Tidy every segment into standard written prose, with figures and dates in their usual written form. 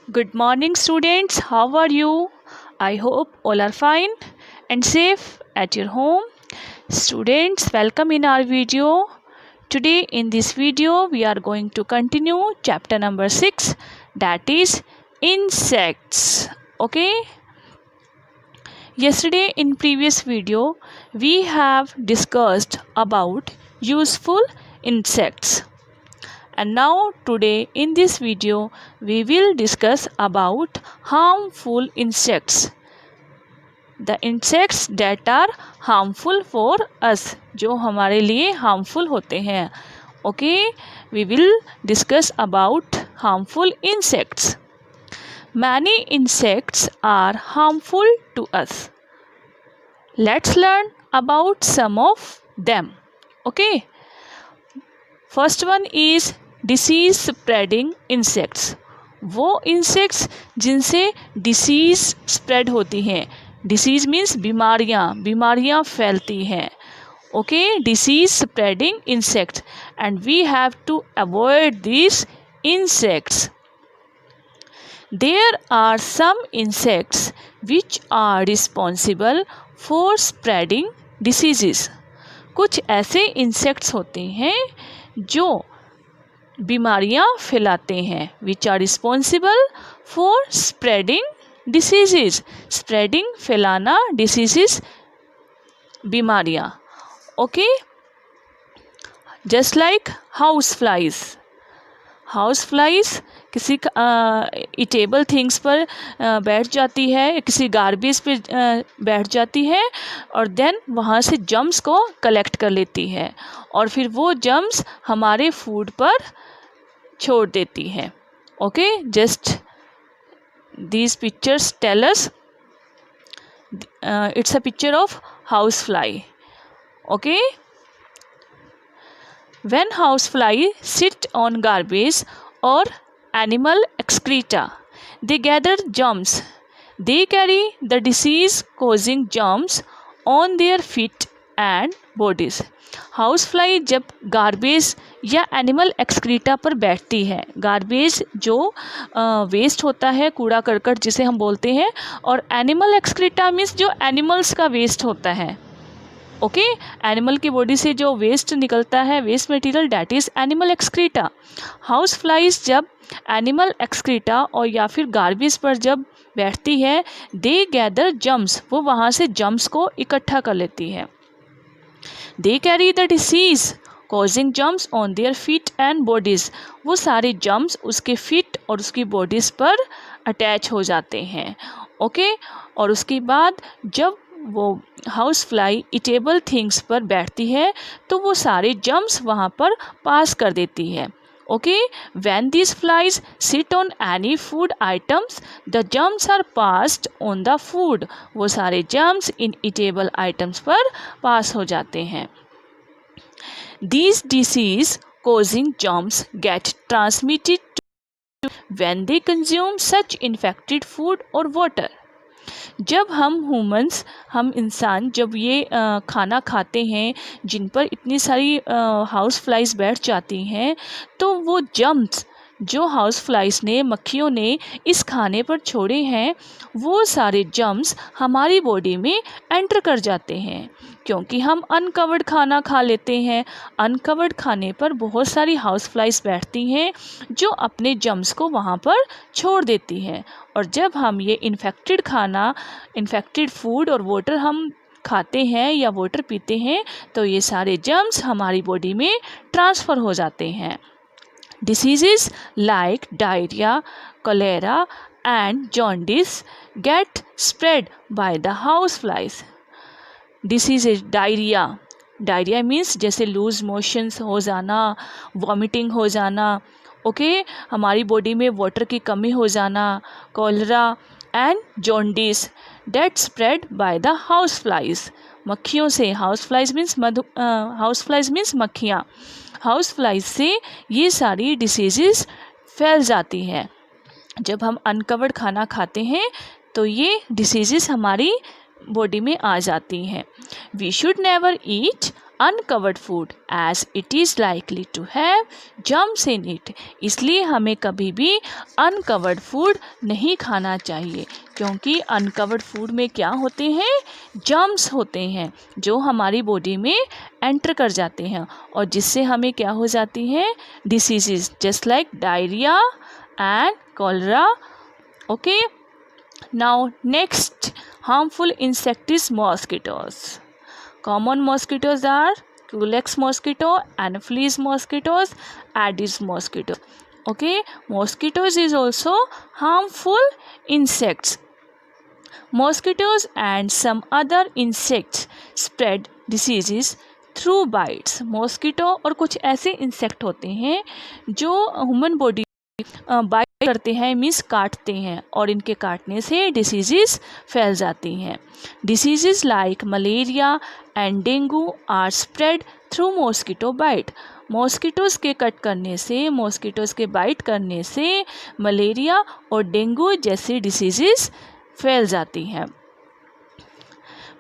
Good morning, students. How are you? I hope all are fine and safe at your home. Students, welcome in our video. Today, in this video, we are going to continue chapter number 6, that is insects. Okay. Yesterday, in previous video, we have discussed about useful insects. And now today in this video we will discuss about harmful insects. The insects that are harmful for us, जो हमारे लिए harmful होते हैं. Okay, we will discuss about harmful insects. Many insects are harmful to us. Let's learn about some of them. Okay. First one is disease spreading insects. वो insects जिनसे disease spread होती हैं. Disease means बीमारियाँ फैलती हैं. Okay, disease spreading insects and we have to avoid this insects. There are some insects which are responsible for spreading disease. कुछ ऐसे insects होते हैं जो बीमारियां फैलाते हैं. Which are responsible for spreading diseases. Spreading फैलाना, डिसीजेज बीमारियां. Okay, just like house flies. House flies किसी ईटेबल थिंग्स पर बैठ जाती है, किसी गार्बेज पे बैठ जाती है और देन वहाँ से जम्स को कलेक्ट कर लेती है और फिर वो जम्स हमारे फूड पर छोड़ देती है. Okay, just these pictures tell us. It's a picture of house fly. Okay, when housefly sit on garbage or animal excreta, they gather germs. They carry the disease causing germs on their feet and bodies. Housefly जब garbage या animal excreta पर बैठती है, garbage जो waste होता है, कूड़ा करकट जिसे हम बोलते हैं, और एनिमल एक्सक्रीटा मीन्स जो एनिमल्स का वेस्ट होता है. ओके, एनिमल की बॉडी से जो वेस्ट निकलता है, waste material, that is animal excreta. House flies जब एनिमल एक्सक्रीटा और या फिर गार्बेज पर जब बैठती है, दे गैदर जम्स, वो वहाँ से जम्स को इकट्ठा कर लेती है. They carry the disease causing germs on their feet and bodies. वो सारे जम्स उसके फीट और उसकी बॉडीज़ पर अटैच हो जाते हैं. ओके, और उसके बाद जब वो हाउस फ्लाई ईटेबल थिंग्स पर बैठती है तो वो सारे जम्स वहाँ पर पास कर देती है. Okay, when this flies sit on any food items the germs are passed on the food. वो सारे जम्स इन ईटेबल आइटम्स पर पास हो जाते हैं. These disease causing germs get transmitted when they consume such infected food और water. जब हम इंसान जब ये खाना खाते हैं जिन पर इतनी सारी हाउस फ्लाइज बैठ जाती हैं, तो वो जम्स जो हाउस फ्लाइज ने, मक्खियों ने इस खाने पर छोड़े हैं, वो सारे जम्स हमारी बॉडी में एंटर कर जाते हैं. क्योंकि हम अनकवर्ड खाना खा लेते हैं, अनकवर्ड खाने पर बहुत सारी हाउस फ्लाइज बैठती हैं जो अपने जम्स को वहाँ पर छोड़ देती हैं. और जब हम ये इन्फेक्टेड फूड और वाटर हम खाते हैं या वाटर पीते हैं, तो ये सारे जम्स हमारी बॉडी में ट्रांसफ़र हो जाते हैं. Diseases like diarrhea, cholera and jaundice get spread by the houseflies. Diseases, diarrhoea means जैसे लूज मोशंस हो जाना, वॉमिटिंग हो जाना. ओके, हमारी बॉडी में वाटर की कमी हो जाना. Cholera and jaundice that spread by the house flies. मक्खियों से, हाउस फ्लाइज मीन्स मक्खियाँ. हाउस फ्लाइज से ये सारी डिसीज़ेस फैल जाती हैं. जब हम अनकवर्ड खाना खाते हैं तो ये डिसीज़ेस हमारी बॉडी में आ जाती हैं. We should never eat uncovered food as it is likely to have germs in it. इसलिए हमें कभी भी uncovered food नहीं खाना चाहिए, क्योंकि अनकवर्ड फूड में क्या होते हैं, जर्म्स होते हैं जो हमारी बॉडी में एंटर कर जाते हैं और जिससे हमें क्या हो जाती हैं, diseases just like diarrhoea and cholera. Okay, now next harmful insect is mosquitoes. Common mosquitoes are Culex mosquito, Anopheles mosquitoes, Aedes mosquito. Okay, mosquitoes is also harmful insects. Mosquitoes and some other insects spread diseases through bites. Mosquito और कुछ ऐसे insect होते हैं जो human body bite करते हैं, means काटते हैं, और इनके काटने से डिसीजेस फैल जाती हैं. Diseases like malaria and dengue are spread through mosquito bite. Mosquitoes के कट करने से, मॉस्किटोज़ के बाइट करने से मलेरिया और डेंगू जैसी डिसीजेस फैल जाती हैं.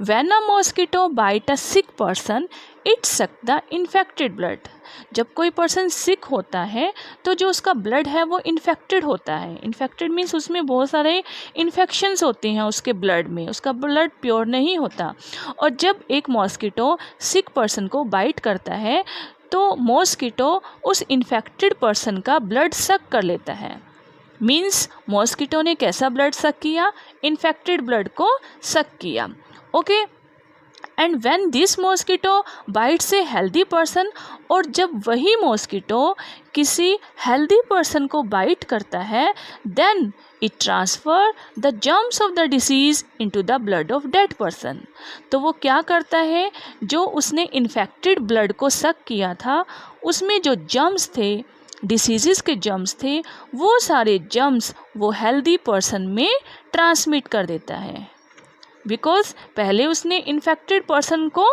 When a mosquito bite a sick person, it suck the infected blood. जब कोई पर्सन सिक होता है तो जो उसका ब्लड है वो इन्फेक्टेड होता है. इन्फेक्टेड मीन्स उसमें बहुत सारे इन्फेक्शंस होते हैं उसके ब्लड में, उसका ब्लड प्योर नहीं होता. और जब एक मॉस्किटो सिक पर्सन को बाइट करता है तो मॉस्किटो उस इन्फेक्टेड पर्सन का ब्लड सक कर लेता है. मीन्स मॉस्किटो ने कैसा ब्लड सक किया, इन्फेक्टेड ब्लड को सक किया. Okay, and when this mosquito bytes a healthy person, और जब वही मॉस्किटो किसी हेल्दी पर्सन को बाइट करता है, then it transfer the germs of the disease into the blood of that person. तो वो क्या करता है, जो उसने इन्फेक्टेड ब्लड को सक किया था उसमें जो जर्म्स थे, डिसीज़ के जर्म्स थे, वो सारे जर्म्स वो हेल्दी पर्सन में ट्रांसमिट कर देता है. बिकॉज पहले उसने इन्फेक्टेड पर्सन को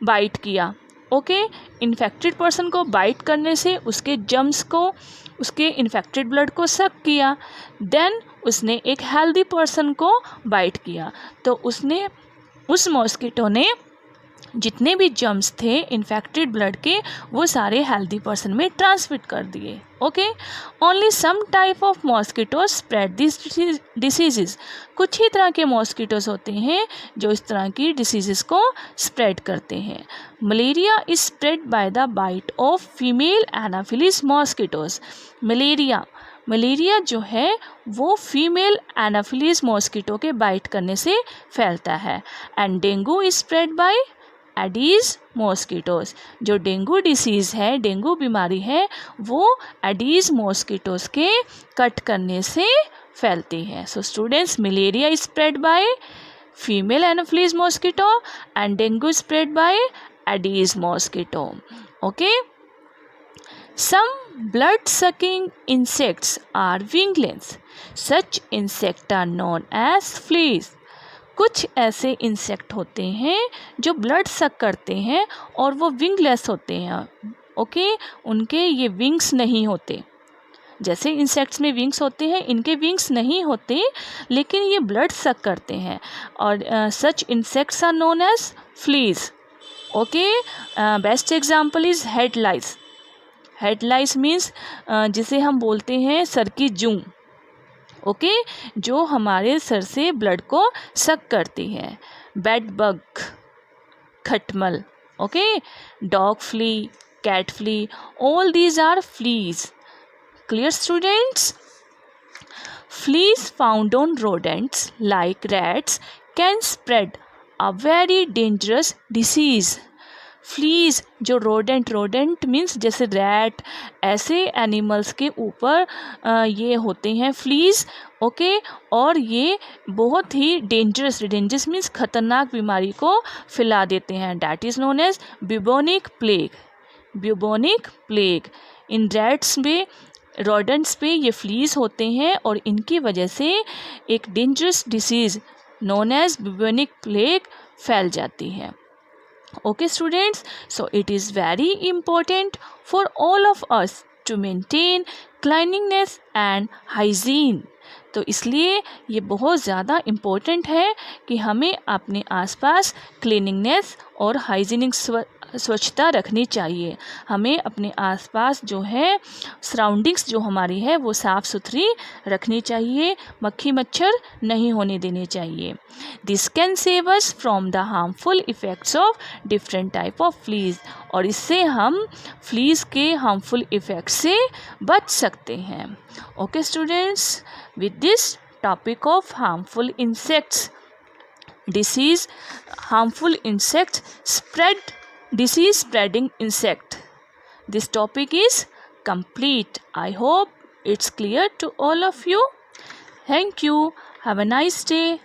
बाइट किया. ओके, इन्फेक्टेड पर्सन को बाइट करने से उसके जर्म्स को, उसके इन्फेक्टेड ब्लड को सक किया. देन उसने एक हेल्दी पर्सन को बाइट किया, तो उसने, उस मॉस्किटो ने जितने भी जर्म्स थे इन्फेक्टेड ब्लड के वो सारे हेल्दी पर्सन में ट्रांसमिट कर दिए. Okay, only some type of mosquitoes spread this diseases. कुछ ही तरह के मॉस्किटोज होते हैं जो इस तरह की डिसीजेस को स्प्रेड करते हैं. Malaria is spread by the bite of female Anopheles mosquitoes. Malaria जो है वो फीमेल एनाफिलिस मॉस्किटो के बाइट करने से फैलता है. And dengue is spread by Aedes mosquitoes. जो डेंगू डिसीज़ है, डेंगू बीमारी है, वो एडीज मॉस्किटोज के कट करने से फैलती है. So students, malaria is spread by female Anopheles mosquito and dengue spread by Aedes mosquito. Okay, some blood sucking insects are wingless. Such insects are known as fleas. कुछ ऐसे insect होते हैं जो ब्लड सक करते हैं और वो विंगलेस होते हैं. ओके, उनके ये विंग्स नहीं होते. जैसे इंसेक्ट्स में विंग्स होते हैं, इनके विंग्स नहीं होते, लेकिन ये ब्लड सक करते हैं. और such insects are known as fleas. Okay, best example is head lice. Head lice means जिसे हम बोलते हैं सर की जूं. ओके, जो हमारे सर से ब्लड को सक करती है. बेड बग, खटमल. Okay, dog flea, cat flea, all these are fleas. Clear students? Fleas found on rodents like rats can spread a very dangerous disease. Fleas जो रोडेंट मीन्स जैसे rat, ऐसे animals के ऊपर ये होते हैं फ्लीज. ओके, और ये बहुत ही डेंजरस मीन्स खतरनाक बीमारी को फैला देते हैं. That is known as bubonic plague. इन रैट्स में, रोडेंट्स पे ये फ्लीज होते हैं और इनकी वजह से एक dangerous disease known as bubonic plague फैल जाती है. Okay students, so it is very important for all of us to maintain cleanliness and hygiene. तो इसलिए ये बहुत ज़्यादा इम्पोर्टेंट है कि हमें अपने आसपास क्लीनिंगनेस और स्वच्छता रखनी चाहिए। हमें अपने आसपास जो है सराउंडिंग्स जो हमारी है वो साफ़ सुथरी रखनी चाहिए, मक्खी मच्छर नहीं होने देने चाहिए। This can save us from the harmful effects of different type of fleas, और इससे हम फ्लीज के हार्मफुल इफ़ेक्ट से बच सकते हैं। Okay students, with this topic of harmful insects disease, harmful insects spread, disease spreading insect, this topic is complete. I hope it's clear to all of you. Thank you. Have a nice day.